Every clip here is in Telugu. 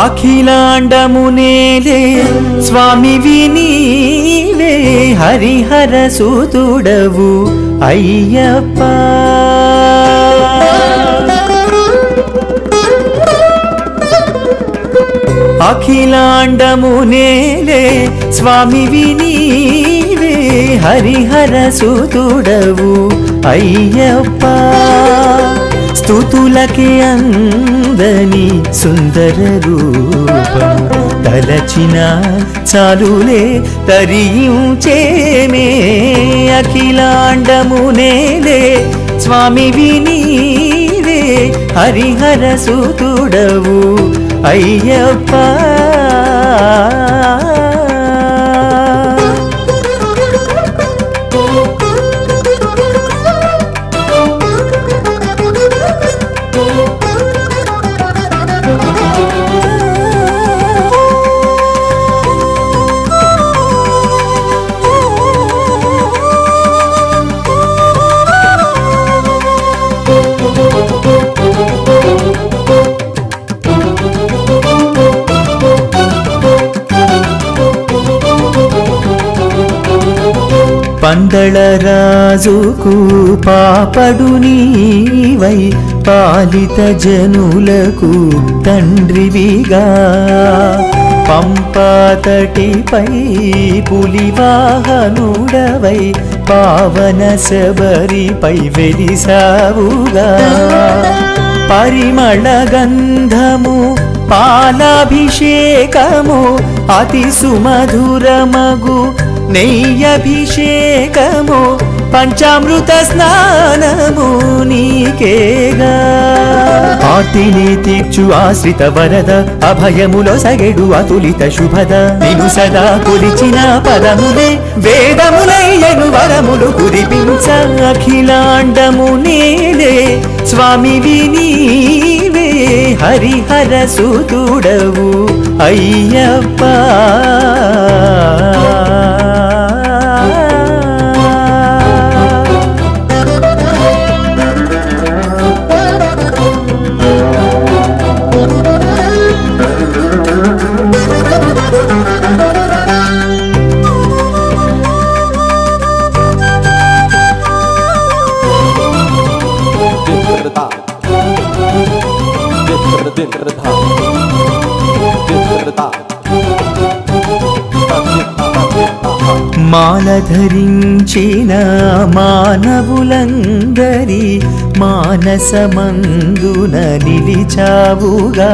అఖిలాండమునేలే స్వామివి నీవే హరిహర సుతుడవు అయ్యప్ప అఖిలాండమునేలే స్వామివి నీవే హరిహర సుతుడవు అయ్యప్ప స్తుతులకి అందని సుందర రూపము తలచిన చాలులే తరించేమే అఖిలాండమునేలే స్వామివి నీవే హరిహర సుతుడవు అయ్యప్ప పందళరాజుకు పాపడు నీవై పాలిత జనులకు తండ్రివిగా పంపాతటిపై పులివాహనుడవై పావన శబరిపై వెలిసావుగా పరిమళ గంధము పాలాభిషేకము అతి సుమధురమగు నెయ్యభిషేకము పంచామృత స్నానము నీకేగా ఆర్తిని తీర్చు ఆశ్రిత వరద అభయములో సగెడు అతులిత శుభద నిను సదా కొలిచిన పదములే వేదములయ్యను వరములు కురిపించ అఖిలాండమునేలే స్వామివి నీవే హరిహర సుతుడవు అయ్యప్ప మాల ధరించిన మానవులందరి మానసమందున నిలిచావుగా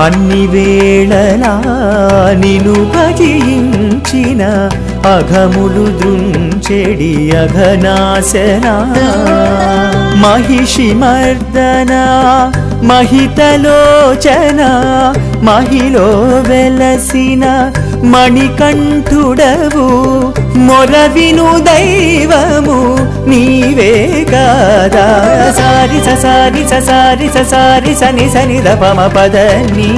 అన్ని వేళలా నిను భజించిన అఘములు దృంచెడి అఘనాశన మహిషి మర్దన మహితలోచన మహిలో వెలసిన మణికంఠుడవు మొరవిను దైవము నీవే కాదా సారి ససారి ససారి ససారి సని సని రపమ పదని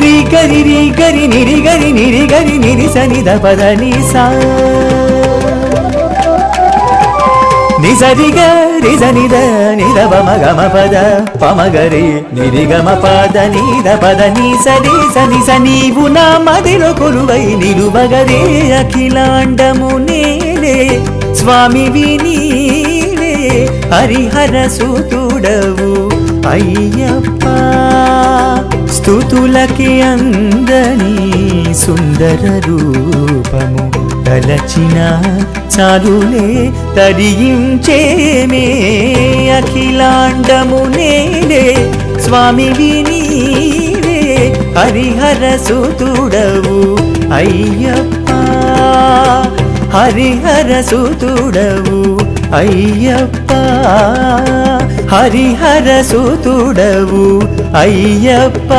రి గరి నిరి గరి నిరి సని ద పదని సా నిసరిగ రిజనిద నిరవ మగమ పద పమగరి నిరిగమ పద నీద పద నీసరి సని సనీవు నా మదిలో కొలువై నిలువగరే అఖిలాండమునేలే స్వామివి నీవే హరిహర సుతుడవు అయ్యప్ప స్తుతులకి అందని సుందర రూపము తలచిన చాలులే తరించేమే అఖిలాండమునేలే స్వామివి నీవే హరిహర సుతుడవు అయ్యప్ప హరిహర సుతుడవు అయ్యప్ప హరిహర సుతుడవు అయ్యప్ప